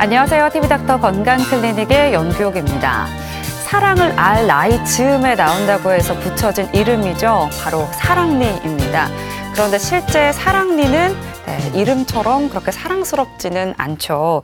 안녕하세요. TV닥터 건강클리닉의 연규옥입니다. 사랑을 알 나이 즈음에 나온다고 해서 붙여진 이름이죠. 바로 사랑니입니다. 그런데 실제 사랑니는 이름처럼 그렇게 사랑스럽지는 않죠.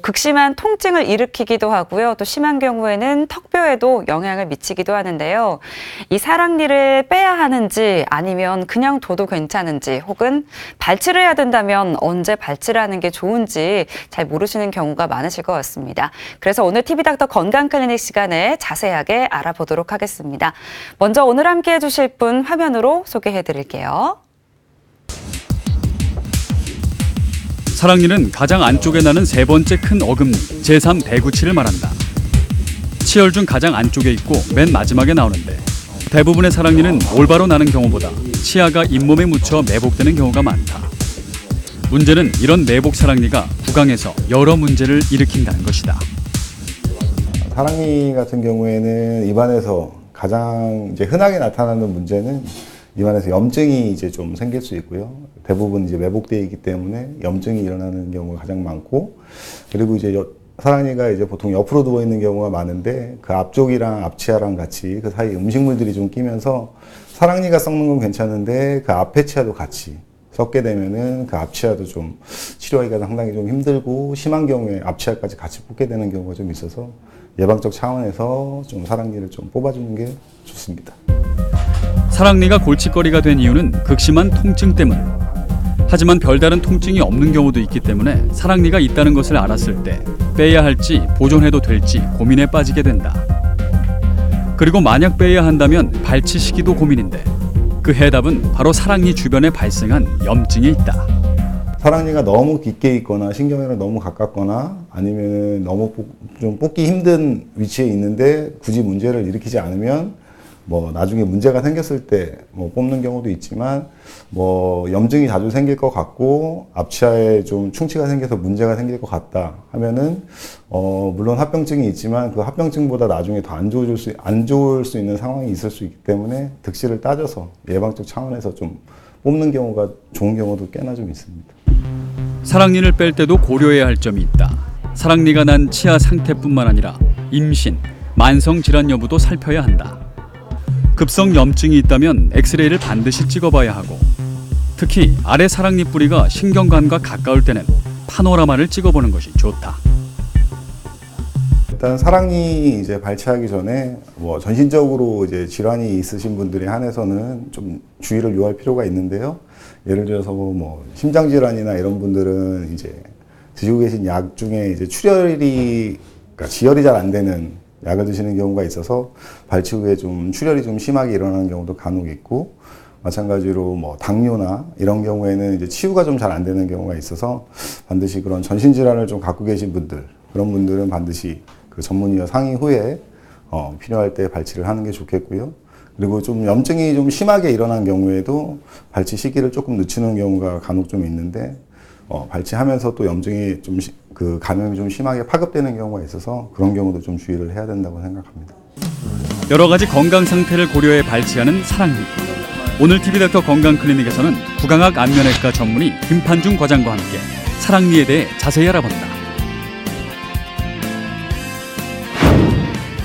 극심한 통증을 일으키기도 하고요. 또 심한 경우에는 턱뼈에도 영향을 미치기도 하는데요. 이 사랑니를 빼야 하는지 아니면 그냥 둬도 괜찮은지 혹은 발치를 해야 된다면 언제 발치를 하는 게 좋은지 잘 모르시는 경우가 많으실 것 같습니다. 그래서 오늘 TV닥터 건강클리닉 시간에 자세하게 알아보도록 하겠습니다. 먼저 오늘 함께 해주실 분 화면으로 소개해 드릴게요. 사랑니는 가장 안쪽에 나는 세 번째 큰 어금니, 제3 대구치를 말한다. 치열 중 가장 안쪽에 있고 맨 마지막에 나오는데 대부분의 사랑니는 올바로 나는 경우보다 치아가 잇몸에 묻혀 매복되는 경우가 많다. 문제는 이런 매복 사랑니가 구강에서 여러 문제를 일으킨다는 것이다. 사랑니 같은 경우에는 입안에서 가장 흔하게 나타나는 문제는 입안에서 염증이 좀 생길 수 있고요. 대부분 매복되어 있기 때문에 염증이 일어나는 경우가 가장 많고, 그리고 사랑니가 보통 옆으로 누워 있는 경우가 많은데 그 앞쪽이랑 앞치아랑 같이 그 사이 음식물들이 좀 끼면서 사랑니가 썩는 건 괜찮은데 그 앞에 치아도 같이 썩게 되면은 그 앞치아도 좀 치료하기가 상당히 좀 힘들고, 심한 경우에 앞치아까지 같이 뽑게 되는 경우가 좀 있어서 예방적 차원에서 좀 사랑니를 좀 뽑아주는 게 좋습니다. 사랑니가 골칫거리가 된 이유는 극심한 통증 때문. 하지만 별다른 통증이 없는 경우도 있기 때문에 사랑니가 있다는 것을 알았을 때 빼야 할지 보존해도 될지 고민에 빠지게 된다. 그리고 만약 빼야 한다면 발치 시기도 고민인데 그 해답은 바로 사랑니 주변에 발생한 염증에 있다. 사랑니가 너무 깊게 있거나 신경이랑 너무 가깝거나 아니면 너무 좀 뽑기 힘든 위치에 있는데 굳이 문제를 일으키지 않으면 나중에 문제가 생겼을 때 뽑는 경우도 있지만 염증이 자주 생길 것 같고 앞치아에 좀 충치가 생겨서 문제가 생길 것 같다 하면은 물론 합병증이 있지만 그 합병증보다 나중에 더 안 좋을 수 있는 상황이 있을 수 있기 때문에 득실을 따져서 예방적 차원에서 좀 뽑는 경우가 좋은 경우도 꽤나 좀 있습니다. 사랑니를 뺄 때도 고려해야 할 점이 있다. 사랑니가 난 치아 상태뿐만 아니라 임신, 만성 질환 여부도 살펴야 한다. 급성 염증이 있다면 엑스레이를 반드시 찍어봐야 하고, 특히 아래 사랑니 뿌리가 신경관과 가까울 때는 파노라마를 찍어보는 것이 좋다. 일단 사랑니 발치하기 전에 전신적으로 질환이 있으신 분들에 한해서는 좀 주의를 요할 필요가 있는데요. 예를 들어서 심장 질환이나 이런 분들은 드시고 계신 약 중에 그러니까 지혈이 잘 안 되는 약을 드시는 경우가 있어서 발치 후에 좀 출혈이 좀 심하게 일어나는 경우도 간혹 있고, 마찬가지로 당뇨나 이런 경우에는 치유가 좀 잘 안 되는 경우가 있어서 반드시 그런 전신 질환을 좀 갖고 계신 분들, 그런 분들은 반드시 그 전문의와 상의 후에 필요할 때 발치를 하는 게 좋겠고요. 그리고 좀 염증이 좀 심하게 일어난 경우에도 발치 시기를 조금 늦추는 경우가 간혹 좀 있는데, 발치하면서 또 염증이 감염이 좀 심하게 파급되는 경우가 있어서 그런 경우도 좀 주의를 해야 된다고 생각합니다. 여러 가지 건강 상태를 고려해 발치하는 사랑니. 오늘 TV닥터 건강클리닉에서는 구강학 안면외과 전문의 김판중 과장과 함께 사랑니에 대해 자세히 알아본다.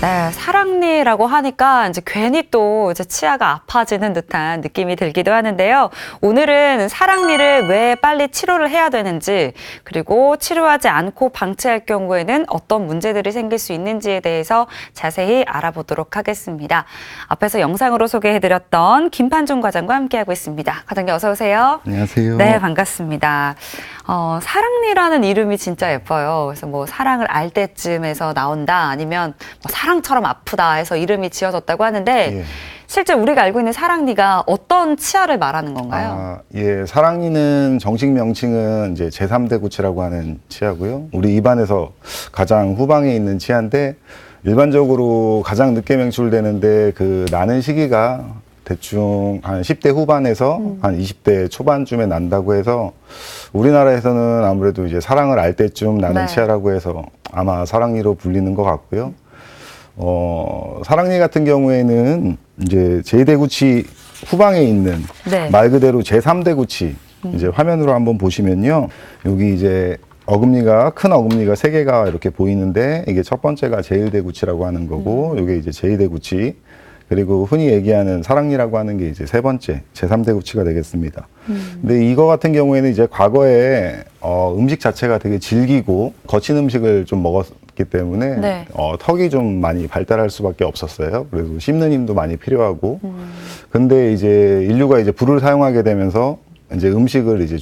네, 사랑니라고 하니까 괜히 또 치아가 아파지는 듯한 느낌이 들기도 하는데요. 오늘은 사랑니를 왜 빨리 치료를 해야 되는지, 그리고 치료하지 않고 방치할 경우에는 어떤 문제들이 생길 수 있는지에 대해서 자세히 알아보도록 하겠습니다. 앞에서 영상으로 소개해드렸던 김판중 과장과 함께하고 있습니다. 과장님 어서 오세요. 안녕하세요. 네, 반갑습니다. 사랑니라는 이름이 진짜 예뻐요. 그래서 사랑을 알 때쯤에서 나온다, 아니면 사랑처럼 아프다 해서 이름이 지어졌다고 하는데, 실제 우리가 알고 있는 사랑니가 어떤 치아를 말하는 건가요? 사랑니는 정식 명칭은 제3대구치라고 하는 치아고요. 우리 입안에서 가장 후방에 있는 치아인데, 일반적으로 가장 늦게 명출되는데 그 나는 시기가 대충 한 10대 후반에서 한 20대 초반쯤에 난다고 해서, 우리나라에서는 아무래도 사랑을 알 때쯤 나는 치아라고 해서 아마 사랑니로 불리는 것 같고요. 사랑니 같은 경우에는 제2대구치 후방에 있는 말 그대로 제3대구치, 화면으로 한번 보시면요. 여기 어금니가 큰 어금니가 세 개가 이렇게 보이는데 이게 첫 번째가 제1대구치라고 하는 거고 이게 이제 제2대구치 그리고 흔히 얘기하는 사랑니라고 하는 게 이제 세 번째 제3대구치가 되겠습니다. 근데 이거 같은 경우에는 이제 과거에 음식 자체가 되게 질기고 거친 음식을 좀 먹었기 때문에 네. 턱이 좀 많이 발달할 수밖에 없었어요. 그래서 씹는 힘도 많이 필요하고 근데 이제 인류가 이제 불을 사용하게 되면서 이제 음식을 이제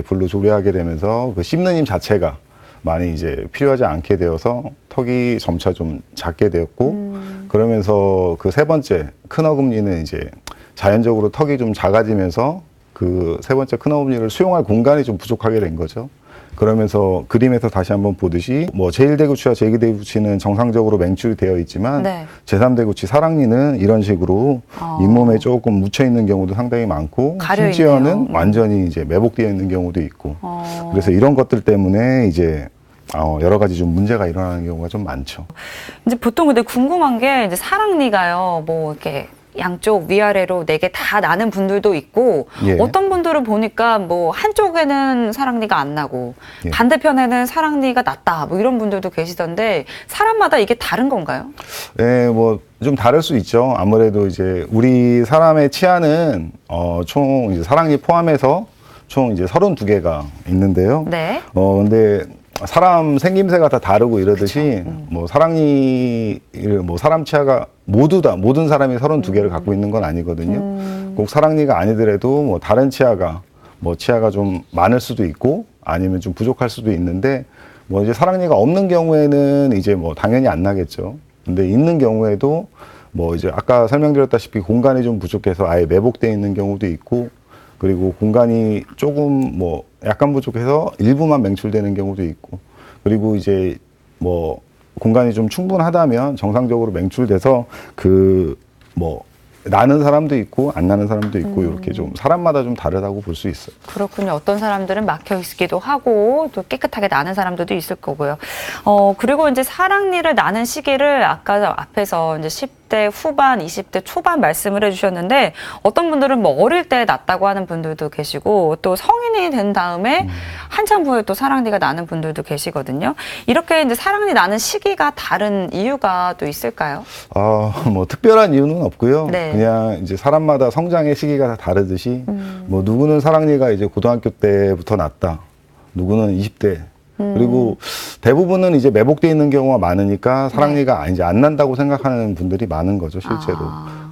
불로 조리하게 되면서 그 씹는 힘 자체가 많이 이제 필요하지 않게 되어서 턱이 점차 좀 작게 되었고 그러면서 그 세 번째 큰 어금니는 이제 자연적으로 턱이 좀 작아지면서 그 세 번째 큰 어금니를 수용할 공간이 좀 부족하게 된 거죠. 그러면서 그림에서 다시 한번 보듯이 뭐 제1대구치와 제2대구치는 정상적으로 맹출이 되어 있지만 네. 제3대구치 사랑니는 이런 식으로 잇몸에 조금 묻혀 있는 경우도 상당히 많고 가려 심지어는 있네요. 완전히 이제 매복되어 있는 경우도 있고 어. 그래서 이런 것들 때문에 이제 여러 가지 좀 문제가 일어나는 경우가 좀 많죠. 이제 보통 근데 궁금한 게 이제 사랑니가요, 뭐 이렇게 양쪽 위아래로 4개 다 나는 분들도 있고 예. 어떤 분들은 보니까 뭐 한쪽에는 사랑니가 안 나고 예. 반대편에는 사랑니가 났다 뭐 이런 분들도 계시던데 사람마다 이게 다른 건가요? 네, 뭐 좀 다를 수 있죠. 아무래도 이제 우리 사람의 치아는 총 이제 사랑니 포함해서 총 이제 32개가 있는데요. 네. 근데 사람 생김새가 다 다르고 이러듯이 뭐 사랑니를 뭐 사람 치아가 모든 사람이 32개를 갖고 있는 건 아니거든요. 꼭 사랑니가 아니더라도 뭐 다른 치아가 좀 많을 수도 있고 아니면 좀 부족할 수도 있는데 뭐 이제 사랑니가 없는 경우에는 이제 뭐 당연히 안 나겠죠. 근데 있는 경우에도 뭐 이제 아까 설명드렸다시피 공간이 좀 부족해서 아예 매복되어 있는 경우도 있고 그리고 공간이 조금 뭐 약간 부족해서 일부만 맹출되는 경우도 있고 그리고 이제 뭐 공간이 좀 충분하다면 정상적으로 맹출돼서 그 뭐 나는 사람도 있고 안 나는 사람도 있고 이렇게 좀 사람마다 좀 다르다고 볼 수 있어요. 그렇군요. 어떤 사람들은 막혀 있기도 하고 또 깨끗하게 나는 사람들도 있을 거고요. 그리고 이제 사랑니를 나는 시기를 아까 앞에서 이제 10대 후반, 20대 초반 말씀을 해주셨는데 어떤 분들은 뭐 어릴 때 났다고 하는 분들도 계시고 또 성인이 된 다음에 한참 후에 또 사랑니가 나는 분들도 계시거든요. 이렇게 이제 사랑니 나는 시기가 다른 이유가 또 있을까요? 뭐 특별한 이유는 없고요. 네. 그냥 이제 사람마다 성장의 시기가 다 다르듯이 뭐 누구는 사랑니가 이제 고등학교 때부터 났다. 누구는 20대. 그리고 대부분은 이제 매복돼 있는 경우가 많으니까 사랑니가 이제 안 난다고 생각하는 분들이 많은 거죠, 실제로.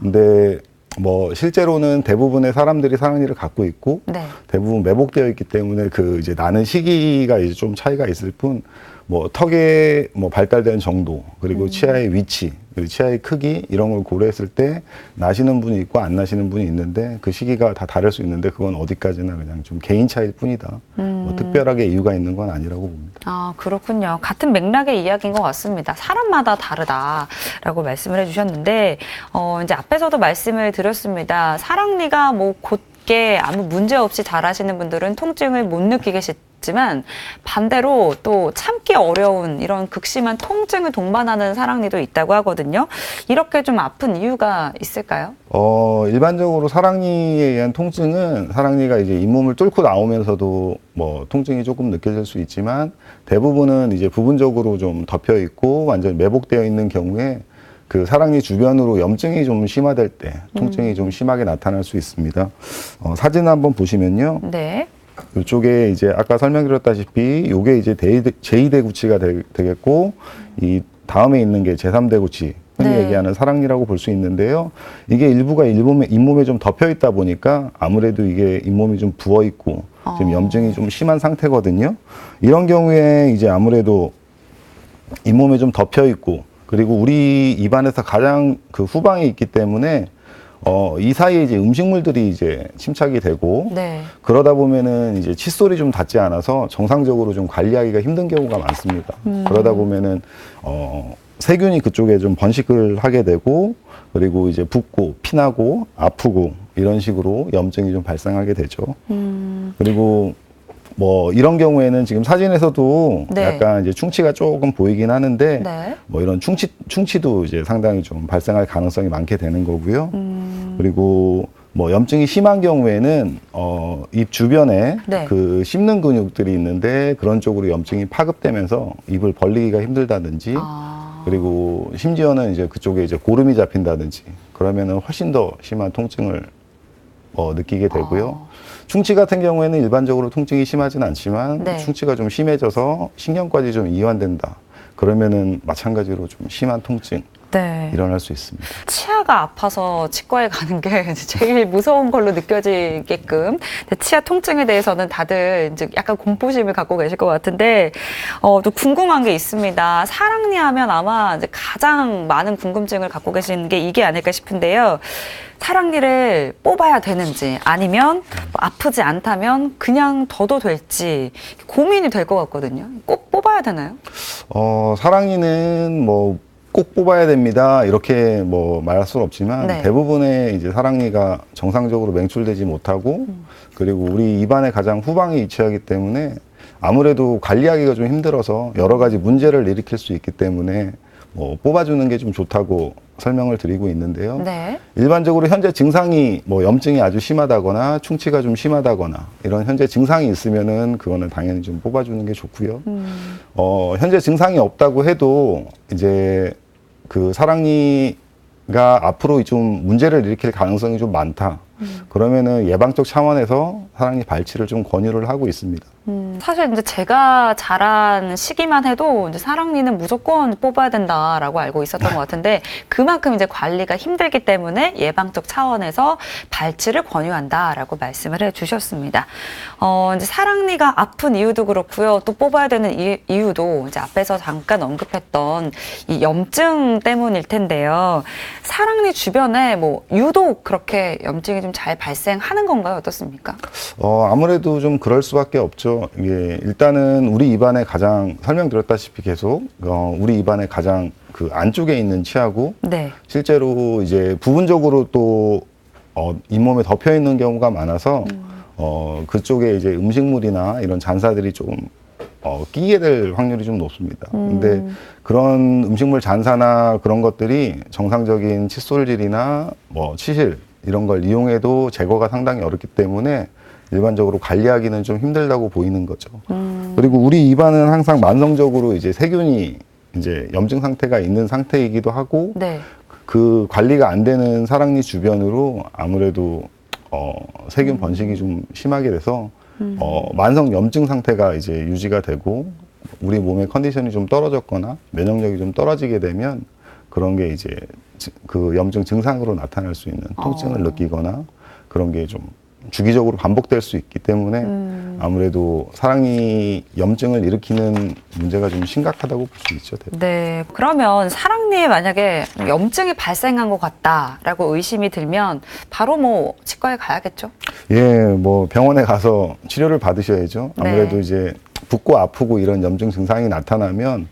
근데 뭐 실제로는 대부분의 사람들이 사랑니를 갖고 있고 네. 대부분 매복되어 있기 때문에 그 이제 나는 시기가 이제 좀 차이가 있을 뿐 뭐 턱의 뭐 발달된 정도 그리고 치아의 위치 그리고 치아의 크기 이런 걸 고려했을 때 나시는 분이 있고 안 나시는 분이 있는데 그 시기가 다 다를 수 있는데 그건 어디까지나 그냥 좀 개인 차이일 뿐이다. 뭐 특별하게 이유가 있는 건 아니라고 봅니다. 아, 그렇군요. 같은 맥락의 이야기인 것 같습니다. 사람마다 다르다라고 말씀을 해주셨는데, 이제 앞에서도 말씀을 드렸습니다. 사랑니가 뭐 곧게 아무 문제 없이 잘하시는 분들은 통증을 못 느끼겠지만, 반대로 또 참기 어려운 이런 극심한 통증을 동반하는 사랑니도 있다고 하거든요. 이렇게 좀 아픈 이유가 있을까요? 일반적으로 사랑니에 의한 통증은 사랑니가 이제 잇몸을 뚫고 나오면서도 뭐 통증이 조금 느껴질 수 있지만 대부분은 이제 부분적으로 좀 덮여 있고 완전히 매복되어 있는 경우에 그 사랑니 주변으로 염증이 좀 심화될 때 통증이 좀 심하게 나타날 수 있습니다. 사진을 한번 보시면요. 네. 이쪽에 이제 아까 설명드렸다시피 요게 이제 제2대구치가 되겠고 이 다음에 있는 게 제3대구치 흔히 네. 얘기하는 사랑니라고 볼 수 있는데요. 이게 일부가 잇몸에 좀 덮여 있다 보니까 아무래도 이게 잇몸이 좀 부어 있고 지금 염증이 좀 심한 상태거든요. 이런 경우에 이제 아무래도 잇몸에 좀 덮여 있고 그리고 우리 입안에서 가장 그 후방에 있기 때문에 이 사이에 이제 음식물들이 이제 침착이 되고 네. 그러다 보면은 이제 칫솔이 좀 닿지 않아서 정상적으로 좀 관리하기가 힘든 경우가 많습니다. 그러다 보면은 세균이 그쪽에 좀 번식을 하게 되고 그리고 이제 붓고 피나고 아프고 이런 식으로 염증이 좀 발생하게 되죠. 그리고 뭐 이런 경우에는 지금 사진에서도 네. 약간 이제 충치가 조금 보이긴 하는데 네. 뭐 이런 충치도 이제 상당히 좀 발생할 가능성이 많게 되는 거고요. 그리고 뭐 염증이 심한 경우에는 입 주변에 네. 그 씹는 근육들이 있는데 그런 쪽으로 염증이 파급되면서 입을 벌리기가 힘들다든지 그리고 심지어는 이제 그쪽에 이제 고름이 잡힌다든지 그러면은 훨씬 더 심한 통증을 느끼게 되고요. 충치 같은 경우에는 일반적으로 통증이 심하진 않지만 네. 충치가 좀 심해져서 신경까지 좀 이완된다. 그러면은 마찬가지로 좀 심한 통증 네. 일어날 수 있습니다. 치아가 아파서 치과에 가는 게 제일 무서운 걸로 느껴지게끔 치아 통증에 대해서는 다들 이제 약간 공포심을 갖고 계실 것 같은데 또 궁금한 게 있습니다. 사랑니 하면 아마 이제 가장 많은 궁금증을 갖고 계신 게 이게 아닐까 싶은데요. 사랑니를 뽑아야 되는지 아니면 아프지 않다면 그냥 둬도 될지 고민이 될 것 같거든요. 꼭 뽑아야 되나요? 사랑니는 뭐 꼭 뽑아야 됩니다. 이렇게 뭐 말할 수는 없지만 네. 대부분의 이제 사랑니가 정상적으로 맹출되지 못하고 그리고 우리 입안의 가장 후방에 위치하기 때문에 아무래도 관리하기가 좀 힘들어서 여러 가지 문제를 일으킬 수 있기 때문에 뭐 뽑아주는 게 좀 좋다고 설명을 드리고 있는데요. 네. 일반적으로 현재 증상이 뭐 염증이 아주 심하다거나 충치가 좀 심하다거나 이런 현재 증상이 있으면은 그거는 당연히 좀 뽑아주는 게 좋고요. 현재 증상이 없다고 해도 이제 그 사랑니가 앞으로 좀 문제를 일으킬 가능성이 좀 많다. 그러면은 예방적 차원에서 사랑니 발치를 좀 권유를 하고 있습니다. 사실 이제 제가 자란 시기만 해도 이제 사랑니는 무조건 뽑아야 된다라고 알고 있었던 것 같은데 그만큼 이제 관리가 힘들기 때문에 예방적 차원에서 발치를 권유한다라고 말씀을 해주셨습니다. 이제 사랑니가 아픈 이유도 그렇고요, 또 뽑아야 되는 이유도 이제 앞에서 잠깐 언급했던 이 염증 때문일 텐데요. 사랑니 주변에 뭐 유독 그렇게 염증이 좀 잘 발생하는 건가요? 어떻습니까? 아무래도 좀 그럴 수밖에 없죠. 이게 일단은 우리 입안에 가장 설명드렸다시피 계속 우리 입안에 가장 그 안쪽에 있는 치아고 네. 실제로 이제 부분적으로 또 잇몸에 덮여 있는 경우가 많아서 그쪽에 이제 음식물이나 이런 잔사들이 좀 끼게 될 확률이 좀 높습니다. 근데 그런 음식물 잔사나 그런 것들이 정상적인 칫솔질이나 뭐 치실 이런 걸 이용해도 제거가 상당히 어렵기 때문에 일반적으로 관리하기는 좀 힘들다고 보이는 거죠. 그리고 우리 입안은 항상 만성적으로 이제 세균이 이제 염증 상태가 있는 상태이기도 하고 네. 그 관리가 안 되는 사랑니 주변으로 아무래도 세균 번식이 좀 심하게 돼서 만성 염증 상태가 이제 유지가 되고 우리 몸의 컨디션이 좀 떨어졌거나 면역력이 좀 떨어지게 되면 그런 게 이제 그 염증 증상으로 나타날 수 있는 통증을 느끼거나 그런 게 좀 주기적으로 반복될 수 있기 때문에 아무래도 사랑니 염증을 일으키는 문제가 좀 심각하다고 볼 수 있죠. 네. 그러면 사랑니에 만약에 염증이 발생한 것 같다라고 의심이 들면 바로 뭐 치과에 가야겠죠? 예, 뭐 병원에 가서 치료를 받으셔야죠. 아무래도 네. 이제 붓고 아프고 이런 염증 증상이 나타나면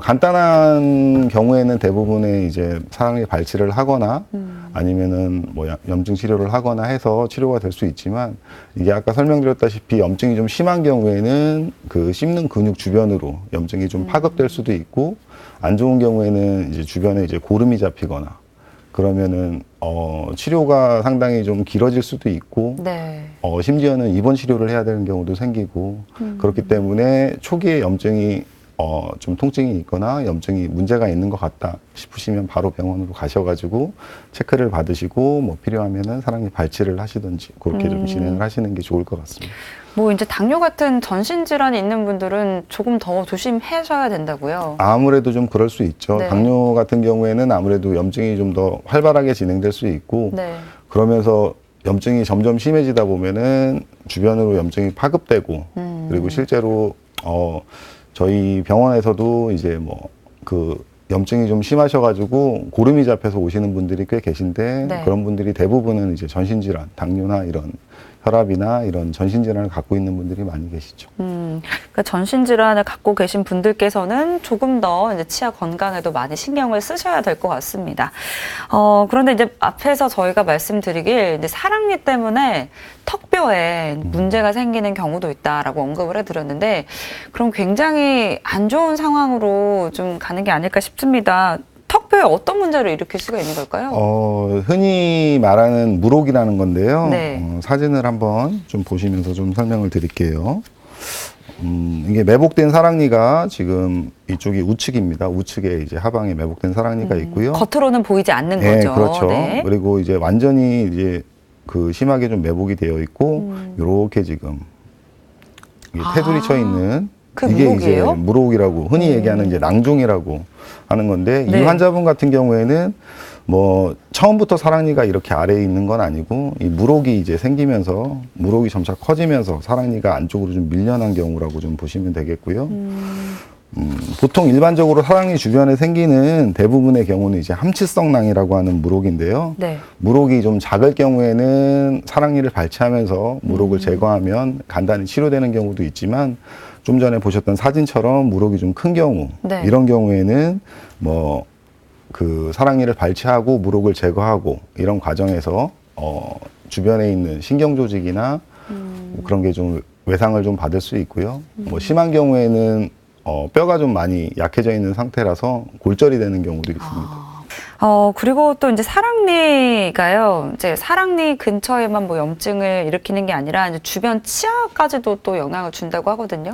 간단한 경우에는 대부분의 이제 사랑니 발치를 하거나 아니면은 뭐 염증 치료를 하거나 해서 치료가 될 수 있지만 이게 아까 설명드렸다시피 염증이 좀 심한 경우에는 그 씹는 근육 주변으로 염증이 좀 파급될 수도 있고 안 좋은 경우에는 이제 주변에 이제 고름이 잡히거나 그러면은 치료가 상당히 좀 길어질 수도 있고 네. 심지어는 입원 치료를 해야 되는 경우도 생기고 그렇기 때문에 초기에 염증이 좀 통증이 있거나 염증이 문제가 있는 것 같다 싶으시면 바로 병원으로 가셔가지고 체크를 받으시고 뭐 필요하면은 사랑니 발치를 하시든지 그렇게 좀 진행을 하시는 게 좋을 것 같습니다. 뭐 이제 당뇨 같은 전신 질환이 있는 분들은 조금 더 조심하셔야 된다고요. 아무래도 좀 그럴 수 있죠. 네. 당뇨 같은 경우에는 아무래도 염증이 좀 더 활발하게 진행될 수 있고 네. 그러면서 염증이 점점 심해지다 보면은 주변으로 염증이 파급되고 그리고 실제로 저희 병원에서도 이제 뭐 그 염증이 좀 심하셔가지고 고름이 잡혀서 오시는 분들이 꽤 계신데 네. 그런 분들이 대부분은 이제 전신질환, 당뇨나 이런 혈압이나 이런 전신질환을 갖고 있는 분들이 많이 계시죠. 그러니까 전신 질환을 갖고 계신 분들께서는 조금 더 이제 치아 건강에도 많이 신경을 쓰셔야 될 것 같습니다. 그런데 이제 앞에서 저희가 말씀드리길 이제 사랑니 때문에 턱뼈에 문제가 생기는 경우도 있다라고 언급을 해드렸는데 그럼 굉장히 안 좋은 상황으로 좀 가는 게 아닐까 싶습니다. 턱뼈 폐에 어떤 문제를 일으킬 수가 있는 걸까요? 흔히 말하는 무록이라는 건데요. 네. 사진을 한번 좀 보시면서 좀 설명을 드릴게요. 이게 매복된 사랑니가 지금 이쪽이 우측입니다. 우측에 이제 하방에 매복된 사랑니가 있고요. 겉으로는 보이지 않는 네, 거죠. 그렇죠. 네. 그리고 이제 완전히 이제 그 심하게 좀 매복이 되어 있고, 요렇게 지금 이게 테두리 쳐 있는 그 이게 무록이에요? 이제 무록이라고 흔히 얘기하는 이제 낭종이라고 하는 건데, 네. 이 환자분 같은 경우에는 뭐 처음부터 사랑니가 이렇게 아래에 있는 건 아니고, 이 무록이 이제 생기면서 무록이 점차 커지면서 사랑니가 안쪽으로 좀 밀려난 경우라고 좀 보시면 되겠고요. 보통 일반적으로 사랑니 주변에 생기는 대부분의 경우는 이제 함치성 낭이라고 하는 무록인데요. 네. 무록이 좀 작을 경우에는 사랑니를 발치하면서 무록을 제거하면 간단히 치료되는 경우도 있지만, 좀 전에 보셨던 사진처럼 무록이 좀 큰 경우, 네. 이런 경우에는 뭐 그 사랑니를 발치하고 무록을 제거하고 이런 과정에서 주변에 있는 신경 조직이나 뭐 그런 게 좀 외상을 좀 받을 수 있고요. 뭐 심한 경우에는 뼈가 좀 많이 약해져 있는 상태라서 골절이 되는 경우도 있습니다. 그리고 또 이제 사랑니가요, 이제 사랑니 근처에만 뭐 염증을 일으키는 게 아니라 이제 주변 치아까지도 또 영향을 준다고 하거든요.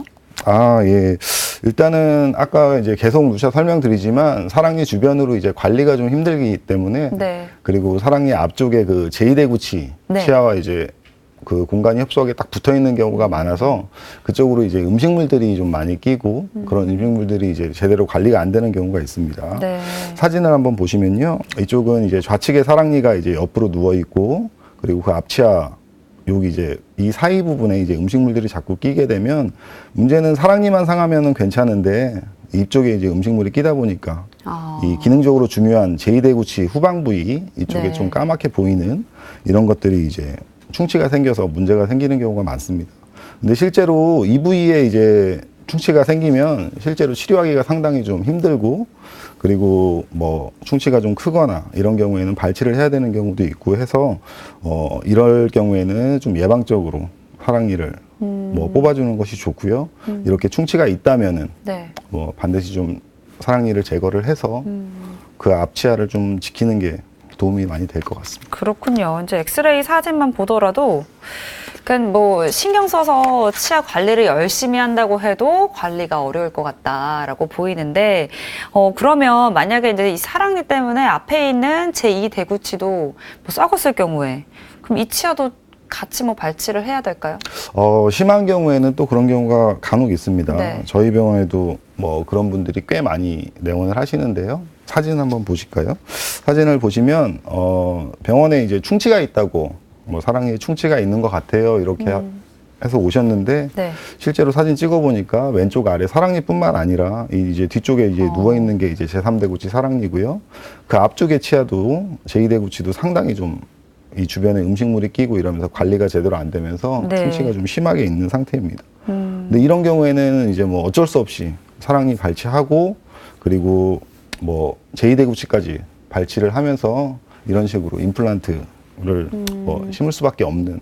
예. 일단은 아까 이제 계속 누차 설명드리지만 사랑니 주변으로 이제 관리가 좀 힘들기 때문에 네. 그리고 사랑니 앞쪽에 그 제2대구치 네. 치아와 이제 그 공간이 협소하게 딱 붙어 있는 경우가 많아서 그쪽으로 이제 음식물들이 좀 많이 끼고 그런 음식물들이 이제 제대로 관리가 안 되는 경우가 있습니다. 네. 사진을 한번 보시면요. 이쪽은 이제 좌측에 사랑니가 이제 옆으로 누워 있고 그리고 그 앞치아 여기 이제 이 사이 부분에 이제 음식물들이 자꾸 끼게 되면 문제는 사랑니만 상하면은 괜찮은데 이쪽에 이제 음식물이 끼다 보니까 이 기능적으로 중요한 제2대구치 후방 부위 이쪽에 네. 좀 까맣게 보이는 이런 것들이 이제 충치가 생겨서 문제가 생기는 경우가 많습니다. 근데 실제로 이 부위에 이제 충치가 생기면 실제로 치료하기가 상당히 좀 힘들고 그리고 뭐 충치가 좀 크거나 이런 경우에는 발치를 해야 되는 경우도 있고 해서 이럴 경우에는 좀 예방적으로 사랑니를 뭐 뽑아주는 것이 좋고요. 이렇게 충치가 있다면은 네. 뭐 반드시 좀 사랑니를 제거를 해서 그 앞치아를 좀 지키는 게 도움이 많이 될 것 같습니다. 그렇군요. 이제 엑스레이 사진만 보더라도 그러니까 뭐 신경 써서 치아 관리를 열심히 한다고 해도 관리가 어려울 것 같다라고 보이는데 그러면 만약에 이제 이 사랑니 때문에 앞에 있는 제2대구치도 뭐 썩었을 경우에 그럼 이 치아도 같이 뭐 발치를 해야 될까요? 심한 경우에는 또 그런 경우가 간혹 있습니다. 네. 저희 병원에도 뭐 그런 분들이 꽤 많이 내원을 하시는데요. 사진 한번 보실까요? 사진을 보시면 병원에 이제 충치가 있다고 뭐 사랑니에 충치가 있는 것 같아요. 이렇게 해서 오셨는데 네. 실제로 사진 찍어 보니까 왼쪽 아래 사랑니뿐만 아니라 이제 뒤쪽에 이제 누워 있는 게 이제 제3대구치 사랑니고요. 그 앞쪽의 치아도 제2대구치도 상당히 좀 이 주변에 음식물이 끼고 이러면서 관리가 제대로 안 되면서 네. 충치가 좀 심하게 있는 상태입니다. 근데 이런 경우에는 이제 뭐 어쩔 수 없이 사랑니 발치하고 그리고 뭐 제2대구치까지 발치를 하면서 이런 식으로 임플란트를 뭐 심을 수밖에 없는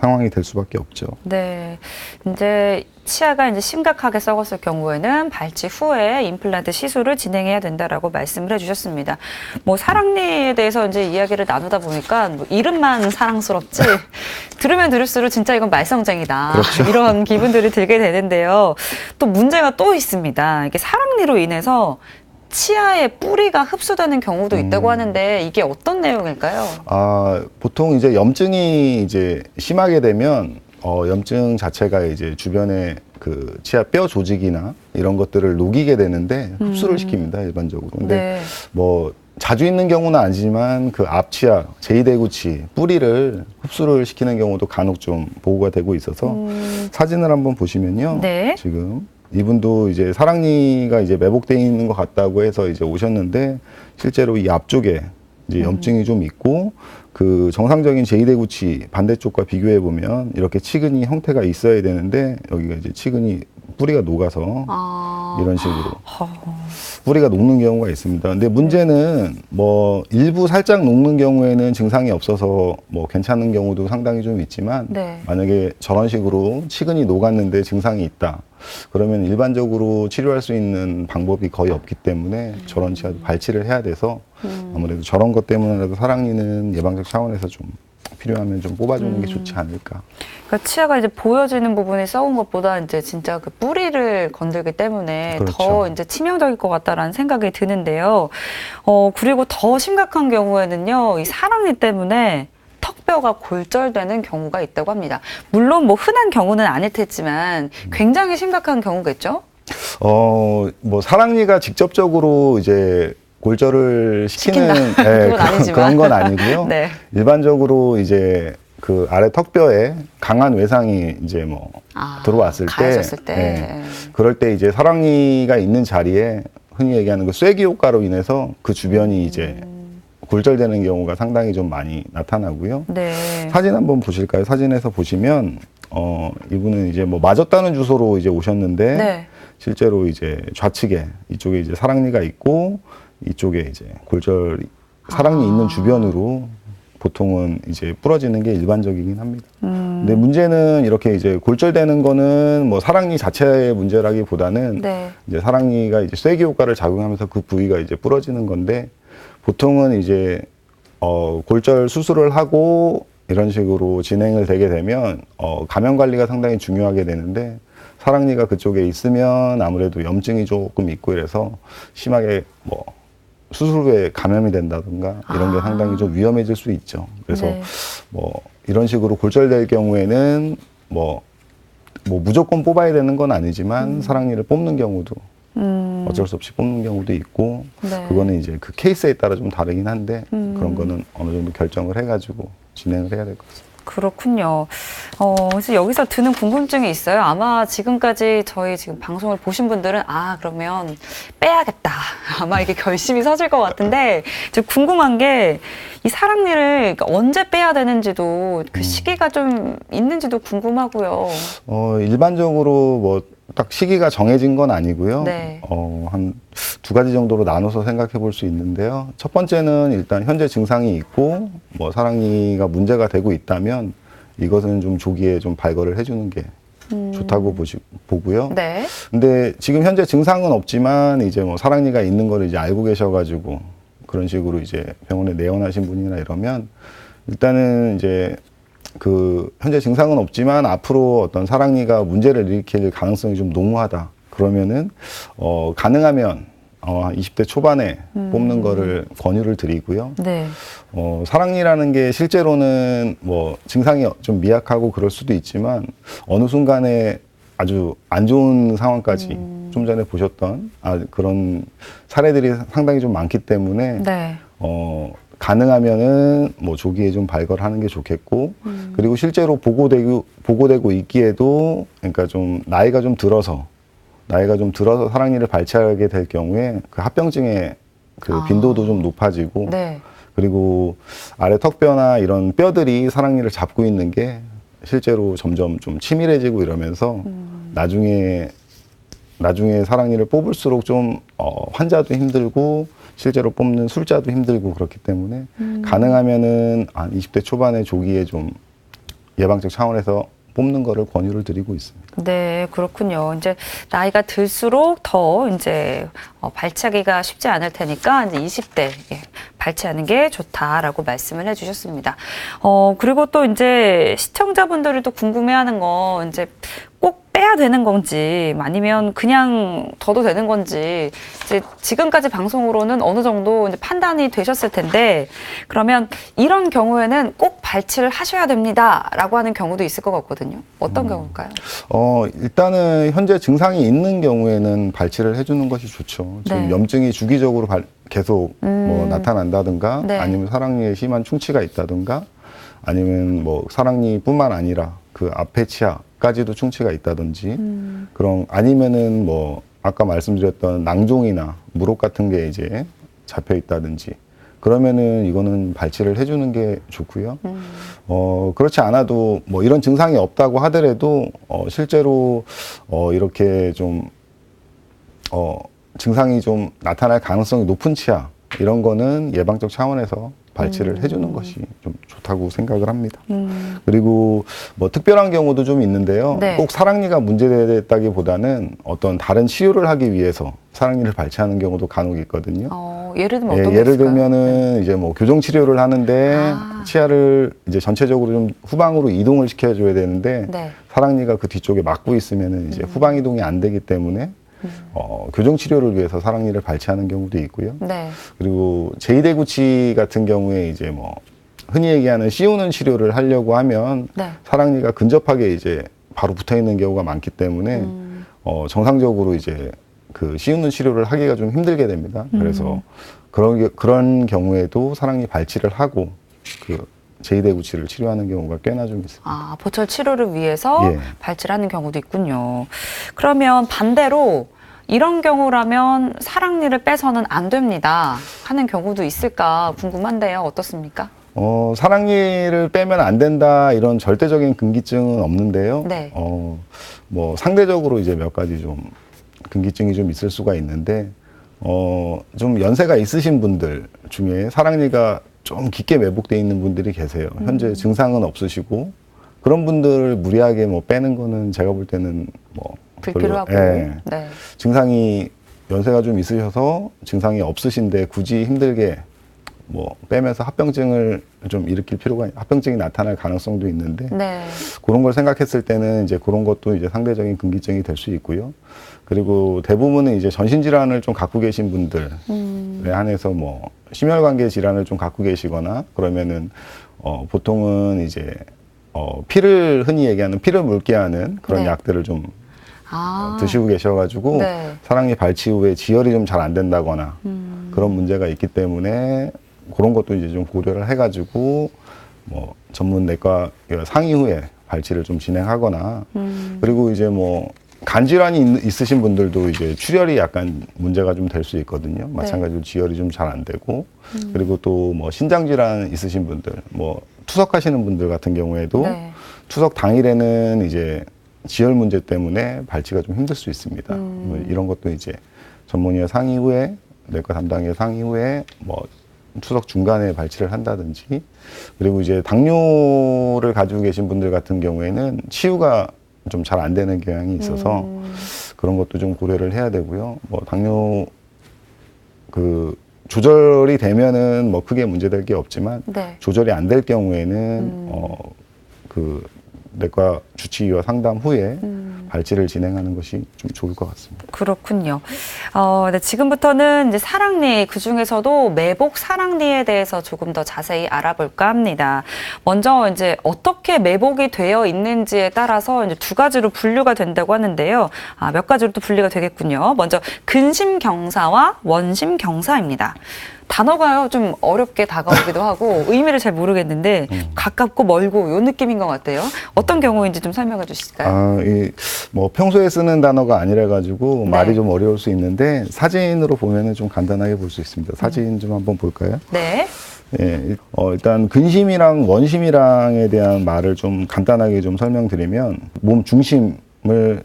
상황이 될 수밖에 없죠. 네. 이제 치아가 이제 심각하게 썩었을 경우에는 발치 후에 임플란트 시술을 진행해야 된다라고 말씀을 해주셨습니다. 뭐 사랑니에 대해서 이제 이야기를 나누다 보니까 뭐 이름만 사랑스럽지 들으면 들을수록 진짜 이건 말썽쟁이다. 그렇죠. 이런 기분들이 들게 되는데요. 또 문제가 또 있습니다. 이게 사랑니로 인해서 치아의 뿌리가 흡수되는 경우도 있다고 하는데 이게 어떤 내용일까요? 보통 이제 염증이 이제 심하게 되면 염증 자체가 이제 주변에 그 치아 뼈 조직이나 이런 것들을 녹이게 되는데 흡수를 시킵니다, 일반적으로. 근데 네. 뭐 자주 있는 경우는 아니지만 그 앞치아 제2대구치 뿌리를 흡수를 시키는 경우도 간혹 좀 보고가 되고 있어서 사진을 한번 보시면요. 네. 지금 이분도 이제 사랑니가 이제 매복되어 있는 것 같다고 해서 이제 오셨는데 실제로 이 앞쪽에 이제 염증이 좀 있고 그 정상적인 제2대구치 반대쪽과 비교해 보면 이렇게 치근이 형태가 있어야 되는데 여기가 이제 치근이 뿌리가 녹아서 이런 식으로 뿌리가 녹는 경우가 있습니다. 근데 문제는 뭐 일부 살짝 녹는 경우에는 증상이 없어서 뭐 괜찮은 경우도 상당히 좀 있지만 네. 만약에 저런 식으로 치근이 녹았는데 증상이 있다. 그러면 일반적으로 치료할 수 있는 방법이 거의 없기 때문에 저런 치아도 발치를 해야 돼서 아무래도 저런 것 때문에라도 사랑니는 예방적 차원에서 좀 필요하면 좀 뽑아주는 게 좋지 않을까. 그러니까 치아가 이제 보여지는 부분이 썩은 것보다 이제 진짜 그 뿌리를 건들기 때문에 그렇죠. 더 이제 치명적일 것 같다라는 생각이 드는데요. 그리고 더 심각한 경우에는요, 이 사랑니 때문에 턱뼈가 골절되는 경우가 있다고 합니다. 물론 뭐 흔한 경우는 아닐 테지만 굉장히 심각한 경우겠죠? 뭐 사랑니가 직접적으로 이제 골절을 시키는 그건 아니지만. 그런 건 아니고요. 네. 일반적으로 이제 그 아래 턱뼈에 강한 외상이 이제 뭐 들어왔을 때, 가해졌을 때. 예, 그럴 때 이제 사랑니가 있는 자리에 흔히 얘기하는 그 쐐기 효과로 인해서 그 주변이 이제 골절되는 경우가 상당히 좀 많이 나타나고요. 네. 사진 한번 보실까요? 사진에서 보시면 이분은 이제 뭐 맞았다는 주소로 이제 오셨는데 네. 실제로 이제 좌측에 이쪽에 이제 사랑니가 있고 이쪽에 이제 골절 사랑니 있는 주변으로 보통은 이제 부러지는 게 일반적이긴 합니다. 근데 문제는 이렇게 이제 골절되는 거는 뭐 사랑니 자체의 문제라기보다는 네. 이제 사랑니가 이제 쐐기 효과를 작용하면서 그 부위가 이제 부러지는 건데 보통은 이제 골절 수술을 하고 이런 식으로 진행을 되게 되면 감염 관리가 상당히 중요하게 되는데 사랑니가 그쪽에 있으면 아무래도 염증이 조금 있고 이래서 심하게 뭐 수술 후에 감염이 된다든가 이런 게 상당히 좀 위험해질 수 있죠. 그래서 네. 뭐 이런 식으로 골절될 경우에는 뭐 무조건 뽑아야 되는 건 아니지만 사랑니를 뽑는 경우도 어쩔 수 없이 뽑는 경우도 있고 네. 그거는 이제 그 케이스에 따라 좀 다르긴 한데 그런 거는 어느 정도 결정을 해가지고 진행을 해야 될 것 같습니다. 그렇군요. 그래서 여기서 드는 궁금증이 있어요. 아마 지금까지 저희 지금 방송을 보신 분들은 그러면 빼야겠다. 아마 이게 결심이 서질 것 같은데 저 궁금한 게 이 사랑니를 언제 빼야 되는지도 그 시기가 좀 있는지도 궁금하고요. 일반적으로 뭐 딱 시기가 정해진 건 아니고요. 네. 한 두 가지 정도로 나눠서 생각해 볼 수 있는데요. 첫 번째는 일단 현재 증상이 있고 뭐 사랑니가 문제가 되고 있다면 이것은 좀 조기에 좀 발걸을 해주는 게 좋다고 보고요. 네. 근데 지금 현재 증상은 없지만 이제 뭐 사랑니가 있는 걸 이제 알고 계셔가지고 그런 식으로 이제 병원에 내원하신 분이나 이러면 일단은 이제 그 현재 증상은 없지만 앞으로 어떤 사랑니가 문제를 일으킬 가능성이 좀 농후하다. 그러면은 가능하면 20대 초반에 뽑는 거를 권유를 드리고요. 네. 사랑니라는 게 실제로는 뭐 증상이 좀 미약하고 그럴 수도 있지만 어느 순간에 아주 안 좋은 상황까지 좀 전에 보셨던 그런 사례들이 상당히 좀 많기 때문에 네. 가능하면은 뭐 조기에 좀 발걸하는 게 좋겠고 그리고 실제로 보고되고 있기에도 그러니까 좀 나이가 좀 들어서 사랑니를 발치하게 될 경우에 그 합병증의 그 빈도도 좀 높아지고 네. 그리고 아래 턱뼈나 이런 뼈들이 사랑니를 잡고 있는 게 실제로 점점 좀 치밀해지고 이러면서 나중에 사랑니를 뽑을수록 좀 환자도 힘들고 실제로 뽑는 술자도 힘들고 그렇기 때문에 가능하면은 한 20대 초반에 조기에 좀 예방적 차원에서 뽑는 거를 권유를 드리고 있습니다. 네, 그렇군요. 이제 나이가 들수록 더 이제 발치하기가 쉽지 않을 테니까 이제 20대 발치하는 게 좋다라고 말씀을 해주셨습니다. 그리고 또 이제 시청자분들이 또 궁금해하는 건 이제 꼭 빼야 되는 건지 아니면 그냥 둬도 되는 건지 이제 지금까지 방송으로는 어느 정도 이제 판단이 되셨을 텐데 그러면 이런 경우에는 꼭 발치를 하셔야 됩니다라고 하는 경우도 있을 것 같거든요. 어떤 경우일까요? 일단은 현재 증상이 있는 경우에는 발치를 해주는 것이 좋죠. 지금 네. 염증이 주기적으로 계속 뭐 나타난다든가 네. 아니면 사랑니에 심한 충치가 있다든가 아니면 뭐 사랑니뿐만 아니라 그 앞에 치아까지도 충치가 있다든지 그런 아니면은 뭐 아까 말씀드렸던 낭종이나 무릎 같은 게 이제 잡혀 있다든지 그러면은 이거는 발치를 해주는 게 좋고요. 그렇지 않아도 뭐 이런 증상이 없다고 하더라도 실제로 이렇게 좀 증상이 좀 나타날 가능성이 높은 치아 이런 거는 예방적 차원에서 발치를 해주는 것이 좀 좋다고 생각을 합니다. 그리고 뭐 특별한 경우도 좀 있는데요. 네. 꼭 사랑니가 문제됐다기보다는 어떤 다른 치료를 하기 위해서 사랑니를 발치하는 경우도 간혹 있거든요. 예를 들면 어떤 게 예를 있을까요? 들면은 이제 뭐 교정 치료를 하는데 치아를 이제 전체적으로 좀 후방으로 이동을 시켜줘야 되는데 네. 사랑니가 그 뒤쪽에 막고 있으면은 이제 후방 이동이 안 되기 때문에 교정 치료를 위해서 사랑니를 발치하는 경우도 있고요. 네. 그리고 제2대구치 같은 경우에 이제 뭐 흔히 얘기하는 씌우는 치료를 하려고 하면 네. 사랑니가 근접하게 이제 바로 붙어 있는 경우가 많기 때문에 정상적으로 이제 그 씌우는 치료를 하기가 좀 힘들게 됩니다. 그래서 그런 경우에도 사랑니 발치를 하고 그 제2대구치를 치료하는 경우가 꽤나 좀 있습니다. 보철 치료를 위해서 예. 발치를 하는 경우도 있군요. 그러면 반대로 이런 경우라면 사랑니를 빼서는 안 됩니다 하는 경우도 있을까 궁금한데요. 어떻습니까? 사랑니를 빼면 안 된다 이런 절대적인 금기증은 없는데요. 네. 뭐 상대적으로 이제 몇 가지 좀 금기증이 좀 있을 수가 있는데 좀 연세가 있으신 분들 중에 사랑니가 좀 깊게 매복돼 있는 분들이 계세요. 현재 증상은 없으시고 그런 분들을 무리하게 뭐 빼는 거는 제가 볼 때는 뭐 불필요하고. 예. 네. 증상이 연세가 좀 있으셔서 증상이 없으신데 굳이 힘들게 뭐 빼면서 합병증을 좀 일으킬 필요가 합병증이 나타날 가능성도 있는데 네. 그런 걸 생각했을 때는 이제 그런 것도 이제 상대적인 금기증이 될 수 있고요. 그리고 대부분은 이제 전신 질환을 좀 갖고 계신 분들에 한해서 뭐 심혈관계 질환을 좀 갖고 계시거나 그러면은 보통은 이제 피를 흔히 얘기하는 피를 묽게 하는 그런 네. 약들을 좀 드시고 계셔가지고 네. 사랑니 발치 후에 지혈이 좀 잘 안 된다거나 그런 문제가 있기 때문에 그런 것도 이제 좀 고려를 해가지고 뭐 전문 내과 상의 후에 발치를 좀 진행하거나 그리고 이제 뭐 간 질환이 있으신 분들도 이제 출혈이 약간 문제가 좀 될 수 있거든요. 마찬가지로 지혈이 좀 잘 안 되고 그리고 또 뭐 신장 질환 있으신 분들 뭐 투석하시는 분들 같은 경우에도 네. 투석 당일에는 이제 지혈 문제 때문에 발치가 좀 힘들 수 있습니다. 뭐 이런 것도 이제 전문의와 상의 후에 내과 담당의 상의 후에 뭐 투석 중간에 발치를 한다든지 그리고 이제 당뇨를 가지고 계신 분들 같은 경우에는 치유가 좀 잘 안 되는 경향이 있어서 그런 것도 좀 고려를 해야 되고요. 뭐 당뇨 그 조절이 되면은 뭐 크게 문제될 게 없지만 네. 조절이 안 될 경우에는 그 내과 주치의와 상담 후에 발치를 진행하는 것이 좀 좋을 것 같습니다. 그렇군요. 네, 지금부터는 이제 사랑니, 그 중에서도 매복 사랑니에 대해서 조금 더 자세히 알아볼까 합니다. 먼저 이제 어떻게 매복이 되어 있는지에 따라서 이제 두 가지로 분류가 된다고 하는데요. 몇 가지로 또 분리가 되겠군요. 먼저 근심경사와 원심경사입니다. 단어가요 좀 어렵게 다가오기도 하고 의미를 잘 모르겠는데 가깝고 멀고 요 느낌인 것 같아요. 어떤 경우인지 좀 설명해 주실까요? 뭐 평소에 쓰는 단어가 아니라 가지고 네. 말이 좀 어려울 수 있는데 사진으로 보면은 좀 간단하게 볼 수 있습니다. 사진 좀 한번 볼까요? 네. 예, 일단 근심이랑 원심이랑에 대한 말을 좀 간단하게 좀 설명드리면 몸 중심을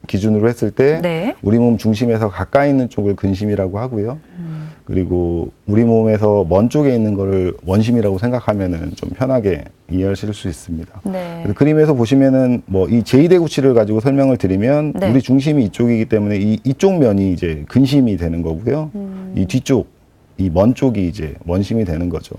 기준으로 했을 때 네. 우리 몸 중심에서 가까이 있는 쪽을 근심이라고 하고요. 그리고 우리 몸에서 먼 쪽에 있는 거를 원심이라고 생각하면은 좀 편하게 이해하실 수 있습니다. 네. 그래서 그림에서 보시면은 뭐 이 제2대구치를 가지고 설명을 드리면 네. 우리 중심이 이쪽이기 때문에 이쪽 면이 이제 근심이 되는 거고요. 이 뒤쪽 이 먼 쪽이 이제 원심이 되는 거죠.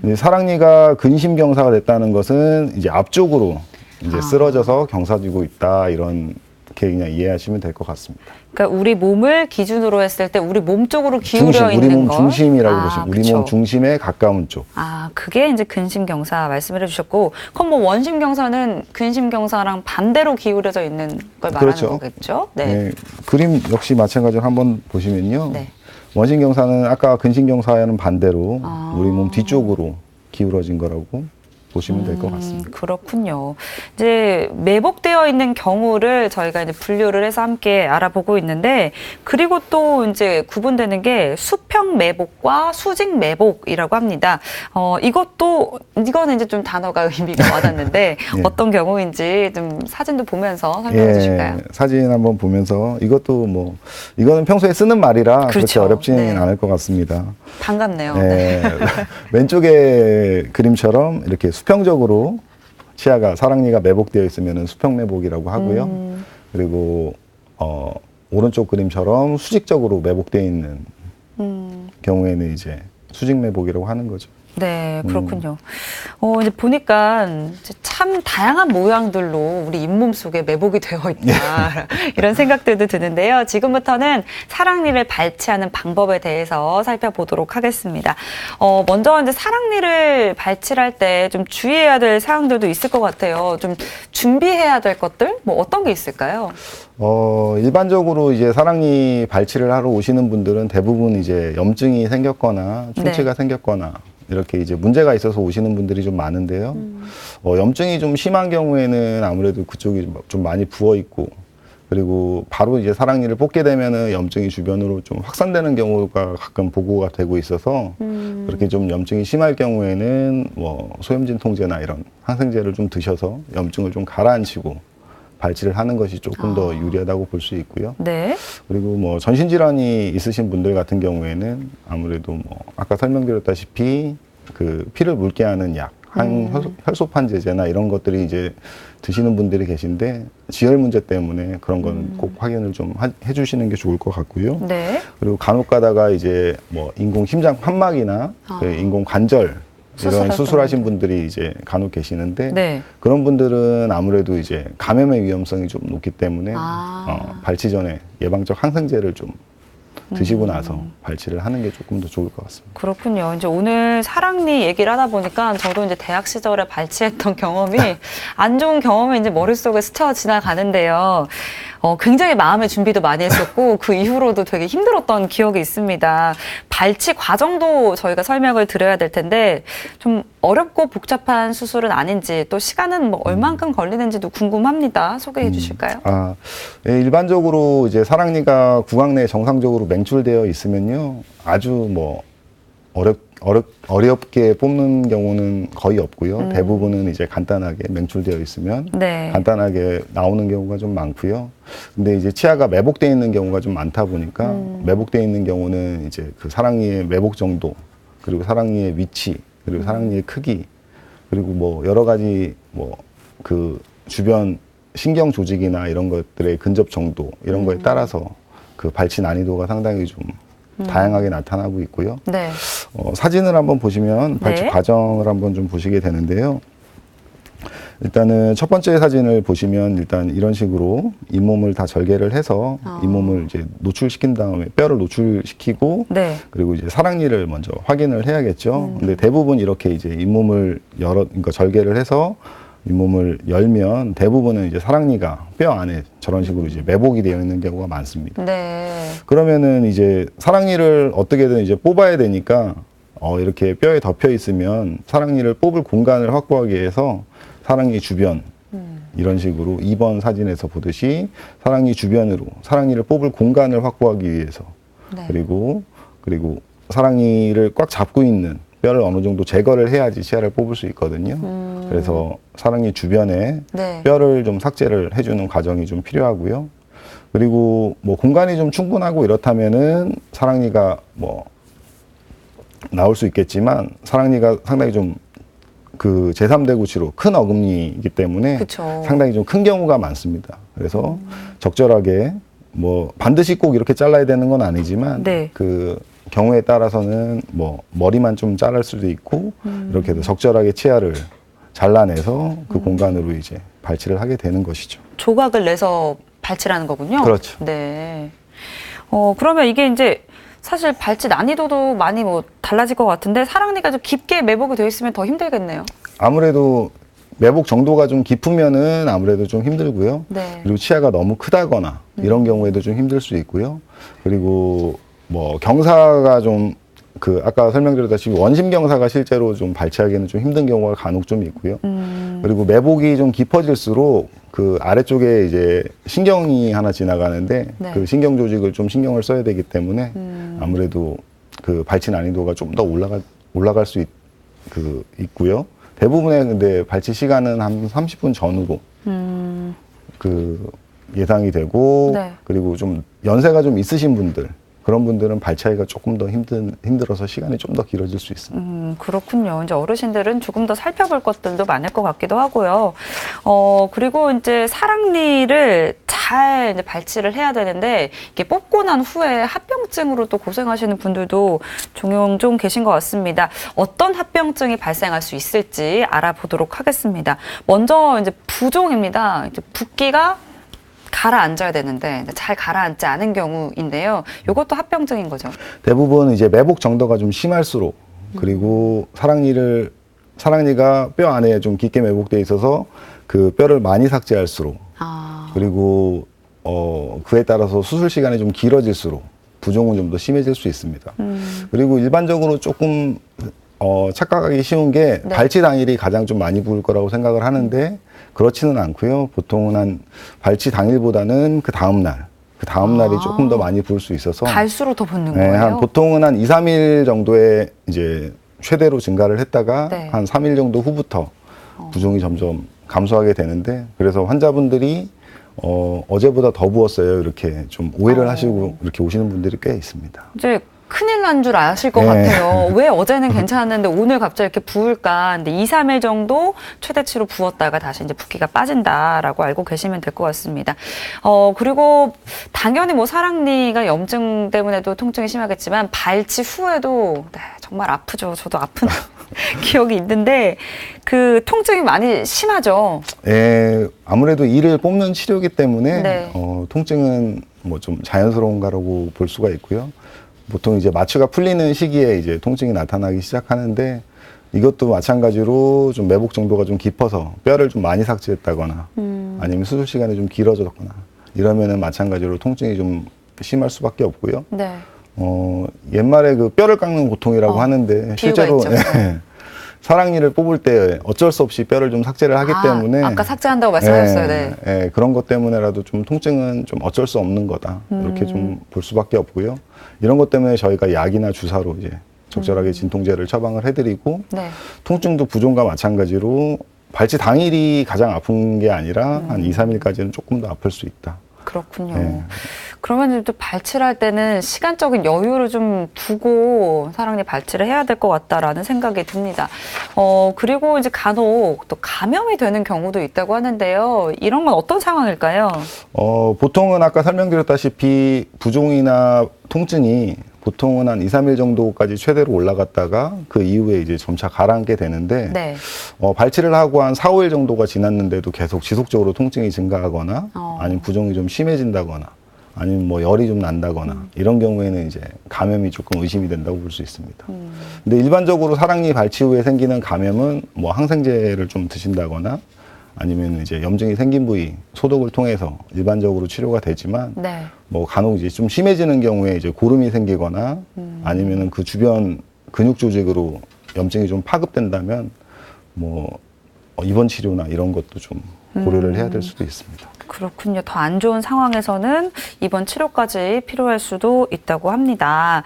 근데 사랑니가 근심경사가 됐다는 것은 이제 앞쪽으로 이제 쓰러져서 경사지고 있다 이런 게 그냥 이해하시면 될 것 같습니다. 그러니까 우리 몸을 기준으로 했을 때 우리 몸 쪽으로 기울여 중심, 있는 우리 몸 걸. 중심이라고 보시면 우리 그쵸. 몸 중심에 가까운 쪽. 그게 이제 근심경사 말씀을 해주셨고, 그럼 뭐 원심경사는 근심경사랑 반대로 기울여져 있는 걸 말하는 그렇죠. 거겠죠? 네. 네, 그림 역시 마찬가지로 한번 보시면요. 네. 원심경사는 아까 근심경사와는 반대로 우리 몸 뒤쪽으로 기울어진 거라고 보시면 될 것 같습니다. 그렇군요. 이제 매복되어 있는 경우를 저희가 이제 분류를 해서 함께 알아보고 있는데, 그리고 또 이제 구분되는 게 수평 매복과 수직 매복이라고 합니다. 이거는 이제 좀 단어가 의미가 와닿는데 예. 어떤 경우인지 좀 사진도 보면서 설명해 주실까요? 사진 한번 보면서 이거는 평소에 쓰는 말이라 그렇게 그렇죠. 어렵지는 네. 않을 것 같습니다. 반갑네요. 네. 왼쪽의 그림처럼 이렇게 수평적으로 치아가 사랑니가 매복되어 있으면 수평 매복이라고 하고요. 그리고 오른쪽 그림처럼 수직적으로 매복되어 있는 경우에는 이제 수직 매복이라고 하는 거죠. 네, 그렇군요. 이제 보니까 이제 참 다양한 모양들로 우리 잇몸 속에 매복이 되어 있다. 이런 생각들도 드는데요. 지금부터는 사랑니를 발치하는 방법에 대해서 살펴보도록 하겠습니다. 먼저 이제 사랑니를 발치할 때 좀 주의해야 될 사항들도 있을 것 같아요. 좀 준비해야 될 것들? 뭐 어떤 게 있을까요? 일반적으로 이제 사랑니 발치를 하러 오시는 분들은 대부분 이제 염증이 생겼거나 충치가 생겼거나 이렇게 이제 문제가 있어서 오시는 분들이 좀 많은데요. 염증이 좀 심한 경우에는 아무래도 그쪽이 좀 많이 부어 있고, 그리고 바로 이제 사랑니를 뽑게 되면은 염증이 주변으로 좀 확산되는 경우가 가끔 보고가 되고 있어서 그렇게 좀 염증이 심할 경우에는 소염진 통제나 이런 항생제를 좀 드셔서 염증을 좀 가라앉히고 발치를 하는 것이 조금 더 유리하다고 볼 수 있고요. 네. 그리고 전신질환이 있으신 분들 같은 경우에는 아무래도 아까 설명드렸다시피 그 피를 묽게 하는 약, 혈소판제제나 이런 것들이 이제 드시는 분들이 계신데 지혈 문제 때문에 그런 건 꼭 확인을 좀 해주시는 게 좋을 것 같고요. 네. 그리고 간혹 가다가 이제 인공 심장 판막이나 그 인공 관절 이런 수술하신 분들이 이제 간혹 계시는데 네. 그런 분들은 아무래도 이제 감염의 위험성이 좀 높기 때문에 발치 전에 예방적 항생제를 좀 드시고 나서 발치를 하는 게 조금 더 좋을 것 같습니다. 그렇군요. 이제 오늘 사랑니 얘기를 하다 보니까 저도 이제 대학 시절에 발치했던 경험이 안 좋은 경험이 이제 머릿속에 스쳐 지나가는데요. 굉장히 마음의 준비도 많이 했었고 그 이후로도 되게 힘들었던 기억이 있습니다. 발치 과정도 저희가 설명을 드려야 될 텐데 좀 어렵고 복잡한 수술은 아닌지 또 시간은 얼만큼 걸리는지도 궁금합니다. 소개해 주실까요? 예, 일반적으로 이제 사랑니가 구강 내에 정상적으로 맹출되어 있으면요, 아주 어렵게 뽑는 경우는 거의 없고요. 대부분은 이제 간단하게 맹출되어 있으면 네. 간단하게 나오는 경우가 좀 많고요. 근데 이제 치아가 매복되어 있는 경우가 좀 많다 보니까 매복되어 있는 경우는 이제 그 사랑니의 매복 정도, 그리고 사랑니의 위치, 그리고 사랑니의 크기, 그리고 여러 가지 그 주변 신경 조직이나 이런 것들의 근접 정도 이런 거에 따라서 그 발치 난이도가 상당히 좀 다양하게 나타나고 있고요. 네. 사진을 한번 보시면 발치 네. 과정을 한번 좀 보시게 되는데요. 일단은 첫 번째 사진을 보시면 일단 이런 식으로 잇몸을 다 절개를 해서 잇몸을 이제 노출시킨 다음에 뼈를 노출시키고 네. 그리고 이제 사랑니를 먼저 확인을 해야겠죠. 근데 대부분 이렇게 이제 잇몸을 그러니까 절개를 해서 잇몸을 열면 대부분은 이제 사랑니가 뼈 안에 저런 식으로 이제 매복이 되어 있는 경우가 많습니다. 네. 그러면은 이제 사랑니를 어떻게든 이제 뽑아야 되니까 이렇게 뼈에 덮여 있으면 사랑니를 뽑을 공간을 확보하기 위해서 사랑니 주변 이런 식으로 2번 사진에서 보듯이 사랑니 주변으로 사랑니를 뽑을 공간을 확보하기 위해서 네. 그리고 사랑니를 꽉 잡고 있는 뼈를 어느 정도 제거를 해야지 치아를 뽑을 수 있거든요. 그래서 사랑니 주변에 네. 뼈를 좀 삭제를 해주는 과정이 좀 필요하고요. 그리고 공간이 좀 충분하고 이렇다면은 사랑니가 나올 수 있겠지만 사랑니가 상당히 좀 그 제3대 구치로 큰 어금니이기 때문에 그쵸. 상당히 좀 큰 경우가 많습니다. 그래서 적절하게 반드시 꼭 이렇게 잘라야 되는 건 아니지만 네. 그 경우에 따라서는 머리만 좀 자를 수도 있고 이렇게 해서 적절하게 치아를 잘라내서 그 공간으로 이제 발치를 하게 되는 것이죠. 조각을 내서 발치를 하는 거군요. 그렇죠. 네. 그러면 이게 이제 사실 발치 난이도도 많이 달라질 것 같은데 사랑니가 좀 깊게 매복이 되어 있으면 더 힘들겠네요. 아무래도 매복 정도가 좀 깊으면은 아무래도 좀 힘들고요. 네. 그리고 치아가 너무 크다거나 이런 경우에도 좀 힘들 수 있고요. 그리고 경사가 좀 그 아까 설명드렸다시피 원심경사가 실제로 좀 발치하기에는 좀 힘든 경우가 간혹 좀 있고요. 그리고 매복이 좀 깊어질수록 그 아래쪽에 이제 신경이 하나 지나가는데 네. 그 신경 조직을 좀 신경을 써야 되기 때문에 아무래도 그 발치 난이도가 좀 더 올라갈 수 있고요. 대부분의 근데 발치 시간은 한 30분 전후로 그 예상이 되고 네. 그리고 좀 연세가 좀 있으신 분들 그런 분들은 발치하기가 조금 더 힘들어서 시간이 좀 더 길어질 수 있습니다. 그렇군요. 이제 어르신들은 조금 더 살펴볼 것들도 많을 것 같기도 하고요. 그리고 이제 사랑니를 잘 이제 발치를 해야 되는데, 이게 뽑고 난 후에 합병증으로 또 고생하시는 분들도 종종 계신 것 같습니다. 어떤 합병증이 발생할 수 있을지 알아보도록 하겠습니다. 먼저 이제 부종입니다. 이제 붓기가 가라앉아야 되는데 잘 가라앉지 않은 경우인데요. 이것도 합병증인 거죠. 대부분 이제 매복 정도가 좀 심할수록 그리고 사랑니가 뼈 안에 좀 깊게 매복돼 있어서 그 뼈를 많이 삭제할수록 그리고 그에 따라서 수술 시간이 좀 길어질수록 부종은 좀 더 심해질 수 있습니다. 그리고 일반적으로 조금 착각하기 쉬운 게 네. 발치 당일이 가장 좀 많이 부을 거라고 생각을 하는데 그렇지는 않고요. 보통은 한 발치 당일보다는 그 다음 날이 조금 더 많이 부을 수 있어서 갈수록 더 붓는 네, 거예요? 보통은 한 2, 3일 정도에 이제 최대로 증가를 했다가 네. 한 3일 정도 후부터 부종이 점점 감소하게 되는데 그래서 환자분들이 어제보다 더 부었어요. 이렇게 좀 오해를 하시고 이렇게 오시는 분들이 꽤 있습니다. 이제 큰일 난 줄 아실 것 네. 같아요. 왜 어제는 괜찮았는데 오늘 갑자기 이렇게 부을까? 근데 2, 3일 정도 최대치로 부었다가 다시 이제 붓기가 빠진다라고 알고 계시면 될 것 같습니다. 그리고 당연히 뭐 사랑니가 염증 때문에도 통증이 심하겠지만 발치 후에도 네, 정말 아프죠. 저도 아픈 기억이 있는데 그 통증이 많이 심하죠. 아무래도 이를 뽑는 치료이기 때문에 네. 통증은 뭐 좀 자연스러운가라고 볼 수가 있고요. 보통 이제 마취가 풀리는 시기에 이제 통증이 나타나기 시작하는데 이것도 마찬가지로 좀 매복 정도가 좀 깊어서 뼈를 좀 많이 삭제했다거나 아니면 수술 시간이 좀 길어졌거나 이러면은 마찬가지로 통증이 좀 심할 수밖에 없고요. 네. 옛말에 그 뼈를 깎는 고통이라고 하는데 실제로 있죠. 사랑니를 뽑을 때 어쩔 수 없이 뼈를 좀 삭제를 하기 때문에 아까 삭제한다고 말씀하셨어요. 네. 그런 것 때문에라도 좀 통증은 좀 어쩔 수 없는 거다 이렇게 좀 볼 수밖에 없고요. 이런 것 때문에 저희가 약이나 주사로 이제 적절하게 진통제를 처방을 해드리고 네. 통증도 부종과 마찬가지로 발치 당일이 가장 아픈 게 아니라 한 2, 3일까지는 조금 더 아플 수 있다. 그렇군요. 네. 그러면 또 발치를 할 때는 시간적인 여유를 좀 두고 사랑니 발치를 해야 될 것 같다라는 생각이 듭니다. 그리고 이제 간혹 또 감염이 되는 경우도 있다고 하는데요. 이런 건 어떤 상황일까요? 보통은 아까 설명드렸다시피 부종이나 통증이 보통은 한 2, 3일 정도까지 최대로 올라갔다가 그 이후에 이제 점차 가라앉게 되는데 네. 발치를 하고 한 4, 5일 정도가 지났는데도 계속 지속적으로 통증이 증가하거나 아니면 부종이 좀 심해진다거나 아니면 뭐 열이 좀 난다거나 이런 경우에는 이제 감염이 조금 의심이 된다고 볼 수 있습니다. 근데 일반적으로 사랑니 발치 후에 생기는 감염은 뭐 항생제를 좀 드신다거나 아니면 이제 염증이 생긴 부위 소독을 통해서 일반적으로 치료가 되지만 네. 뭐 간혹 이제 좀 심해지는 경우에 이제 고름이 생기거나 아니면은 그 주변 근육 조직으로 염증이 좀 파급된다면 뭐 입원 치료나 이런 것도 좀 고려를 해야 될 수도 있습니다. 그렇군요. 더 안 좋은 상황에서는 입원 치료까지 필요할 수도 있다고 합니다.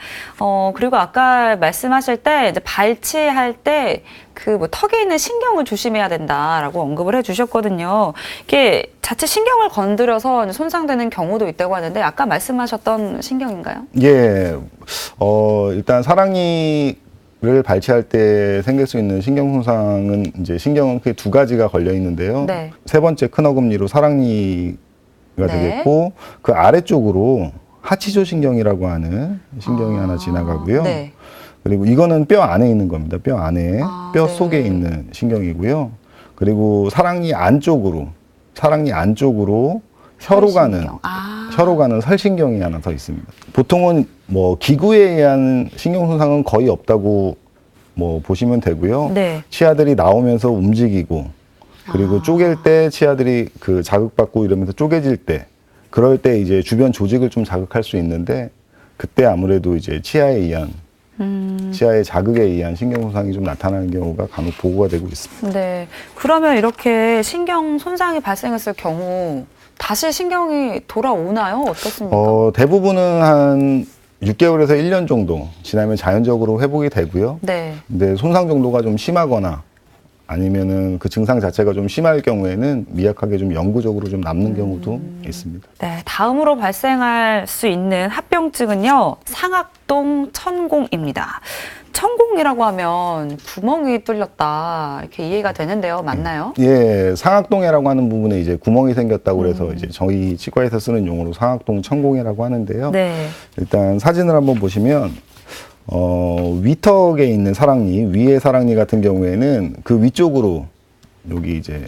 그리고 아까 말씀하실 때 이제 발치할 때 그 뭐 턱에 있는 신경을 조심해야 된다라고 언급을 해주셨거든요. 이게 자칫 신경을 건드려서 손상되는 경우도 있다고 하는데 아까 말씀하셨던 신경인가요? 예, 일단 사랑니를 발치할 때 생길 수 있는 신경 손상은 이제 신경은 크게 두 가지가 걸려 있는데요. 네. 세 번째 큰 어금니로 사랑니가 네. 되겠고 그 아래쪽으로 하치조 신경이라고 하는 신경이 하나 지나가고요. 네. 그리고 이거는 뼈 안에 있는 겁니다. 뼈 안에 뼈 네. 속에 있는 신경이고요. 그리고 사랑니 안쪽으로 혀로 가는 신경. 혀로 가는 설신경이 하나 더 있습니다. 보통은 뭐 기구에 의한 신경 손상은 거의 없다고 뭐 보시면 되고요. 네. 치아들이 나오면서 움직이고 그리고 쪼갤 때 치아들이 그 자극받고 이러면서 쪼개질 때 그럴 때 이제 주변 조직을 좀 자극할 수 있는데 그때 아무래도 이제 치아에 의한 치아의 자극에 의한 신경 손상이 좀 나타나는 경우가 간혹 보고가 되고 있습니다. 네. 그러면 이렇게 신경 손상이 발생했을 경우 다시 신경이 돌아오나요? 어떻습니까? 대부분은 한 6개월에서 1년 정도 지나면 자연적으로 회복이 되고요. 네. 근데 손상 정도가 좀 심하거나 아니면은 그 증상 자체가 좀 심할 경우에는 미약하게 좀 영구적으로 좀 남는 경우도 있습니다. 네, 다음으로 발생할 수 있는 합병증은요, 상악동 천공입니다. 천공이라고 하면 구멍이 뚫렸다 이렇게 이해가 되는데요, 맞나요? 예, 상악동해라고 하는 부분에 이제 구멍이 생겼다고 그래서 이제 저희 치과에서 쓰는 용어로 상악동 천공해라고 하는데요. 네. 일단 사진을 한번 보시면 위턱에 있는 사랑니, 위의 사랑니 같은 경우에는 그 위쪽으로 여기 이제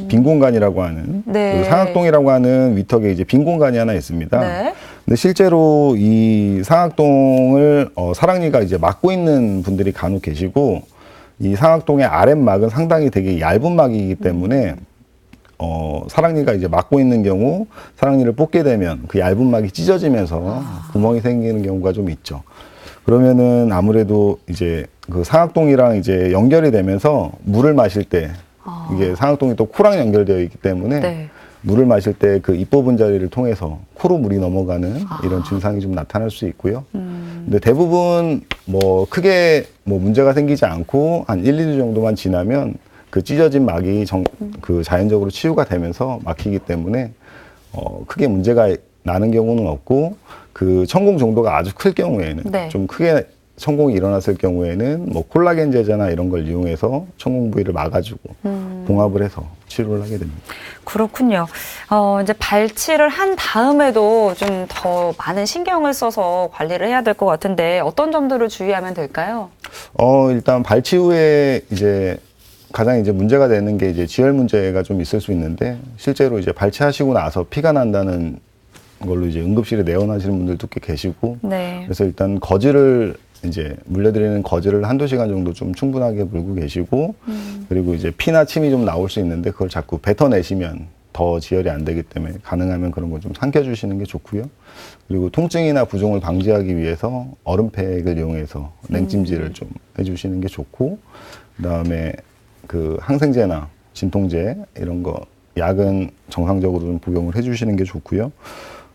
빈 공간이라고 하는 네. 그 상악동이라고 하는 위턱에 이제 빈 공간이 하나 있습니다. 네. 근데 실제로 이 상악동을 사랑니가 이제 막고 있는 분들이 간혹 계시고 이 상악동의 아랫막은 상당히 되게 얇은 막이기 때문에 사랑니가 이제 막고 있는 경우 사랑니를 뽑게 되면 그 얇은 막이 찢어지면서 구멍이 생기는 경우가 좀 있죠. 그러면은 아무래도 이제 그 상악동이랑 이제 연결이 되면서 물을 마실 때 이게 상악동이 또 코랑 연결되어 있기 때문에 네. 물을 마실 때 그 입 부분 자리를 통해서 코로 물이 넘어가는 이런 증상이 좀 나타날 수 있고요. 근데 대부분 뭐 크게 뭐 문제가 생기지 않고 한 1, 2주 정도만 지나면 그 찢어진 막이 그 자연적으로 치유가 되면서 막히기 때문에 크게 문제가 나는 경우는 없고 그 천공 정도가 아주 클 경우에는 네. 좀 크게 천공이 일어났을 경우에는 뭐 콜라겐 제제나 이런 걸 이용해서 천공 부위를 막아주고 봉합을 해서 치료를 하게 됩니다. 그렇군요. 이제 발치를 한 다음에도 좀 더 많은 신경을 써서 관리를 해야 될 것 같은데 어떤 점들을 주의하면 될까요? 일단 발치 후에 이제 가장 이제 문제가 되는 게 이제 지혈 문제가 좀 있을 수 있는데 실제로 이제 발치하시고 나서 피가 난다는 걸로 이제 응급실에 내원하시는 분들도 꽤 계시고 네. 그래서 일단 거즈를 이제 물려드리는 거즈를 한두 시간 정도 좀 충분하게 물고 계시고 그리고 이제 피나 침이 좀 나올 수 있는데 그걸 자꾸 뱉어내시면 더 지혈이 안 되기 때문에 가능하면 그런 거 좀 삼켜주시는 게 좋고요. 그리고 통증이나 부종을 방지하기 위해서 얼음팩을 이용해서 냉찜질을 좀 해주시는 게 좋고 그다음에 그 항생제나 진통제 이런 거 약은 정상적으로 좀 복용을 해주시는 게 좋고요.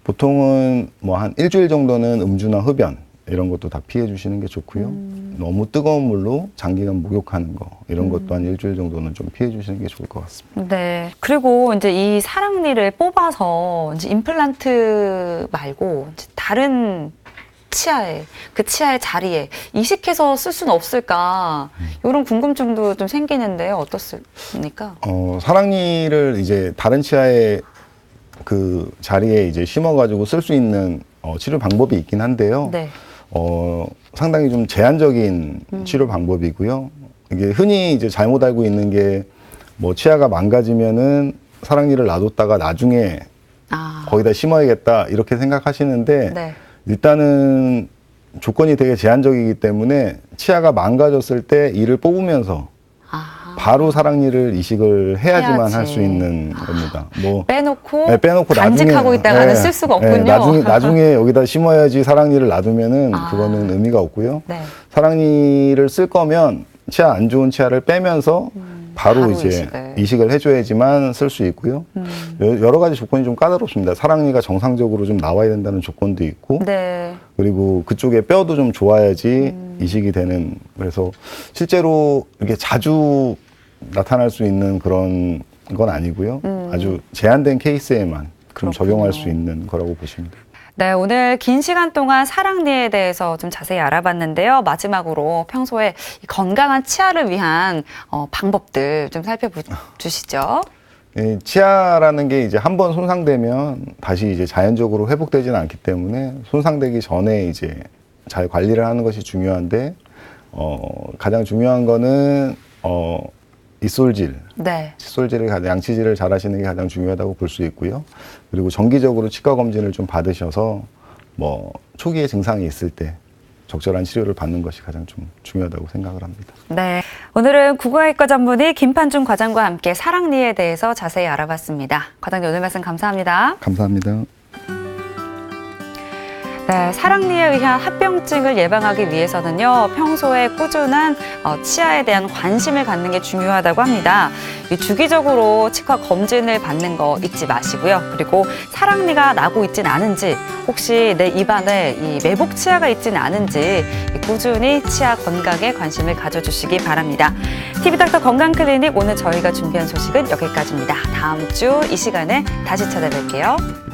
보통은 뭐 한 일주일 정도는 음주나 흡연 이런 것도 다 피해 주시는 게 좋고요. 너무 뜨거운 물로 장기간 목욕하는 거 이런 것도 한 일주일 정도는 좀 피해 주시는 게 좋을 것 같습니다. 네. 그리고 이제 이 사랑니를 뽑아서 이제 임플란트 말고 이제 다른 치아에 그 치아의 자리에 이식해서 쓸 수는 없을까 이런 궁금증도 좀 생기는데요. 어떻습니까? 사랑니를 이제 다른 치아에 그 자리에 이제 심어가지고 쓸 수 있는 치료 방법이 있긴 한데요. 네. 상당히 좀 제한적인 치료 방법이고요. 이게 흔히 이제 잘못 알고 있는 게 뭐 치아가 망가지면은 사랑니를 놔뒀다가 나중에 거기다 심어야겠다 이렇게 생각하시는데 네. 일단은 조건이 되게 제한적이기 때문에 치아가 망가졌을 때 이를 뽑으면서 바로 사랑니를 이식을 해야지만 해야지. 할 수 있는 겁니다. 뭐 빼놓고, 네, 빼놓고 간직하고 있다가는 쓸 수가 없군요. 나중에 여기다 심어야지 사랑니를 놔두면은 그거는 의미가 없고요. 네. 사랑니를 쓸 거면 치아 안 좋은 치아를 빼면서 바로 이제 이식을 해줘야지만 쓸 수 있고요. 여러 가지 조건이 좀 까다롭습니다. 사랑니가 정상적으로 좀 나와야 된다는 조건도 있고, 네. 그리고 그쪽에 뼈도 좀 좋아야지 이식이 되는. 그래서 실제로 이렇게 자주 나타날 수 있는 그런 건 아니고요. 아주 제한된 케이스에만 좀 적용할 수 있는 거라고 보시면 돼요. 네, 오늘 긴 시간 동안 사랑니에 대해서 좀 자세히 알아봤는데요. 마지막으로 평소에 건강한 치아를 위한 방법들 좀 살펴주시죠. 치아라는 게 이제 한번 손상되면 다시 이제 자연적으로 회복되지는 않기 때문에 손상되기 전에 이제 잘 관리를 하는 것이 중요한데 가장 중요한 거는 이솔질, 네. 칫솔질을 양치질을 잘 하시는 게 가장 중요하다고 볼 수 있고요. 그리고 정기적으로 치과 검진을 좀 받으셔서 뭐 초기에 증상이 있을 때 적절한 치료를 받는 것이 가장 좀 중요하다고 생각을 합니다. 네, 오늘은 국어외과 전문의 김판중 과장과 함께 사랑니에 대해서 자세히 알아봤습니다. 과장님 오늘 말씀 감사합니다. 감사합니다. 네, 사랑니에 의한 합병증을 예방하기 위해서는요, 평소에 꾸준한 치아에 대한 관심을 갖는 게 중요하다고 합니다. 이 주기적으로 치과 검진을 받는 거 잊지 마시고요. 그리고 사랑니가 나고 있진 않은지, 혹시 내 입안에 이 매복 치아가 있진 않은지 꾸준히 치아 건강에 관심을 가져주시기 바랍니다. TV닥터 건강클리닉, 오늘 저희가 준비한 소식은 여기까지입니다. 다음 주 이 시간에 다시 찾아뵐게요.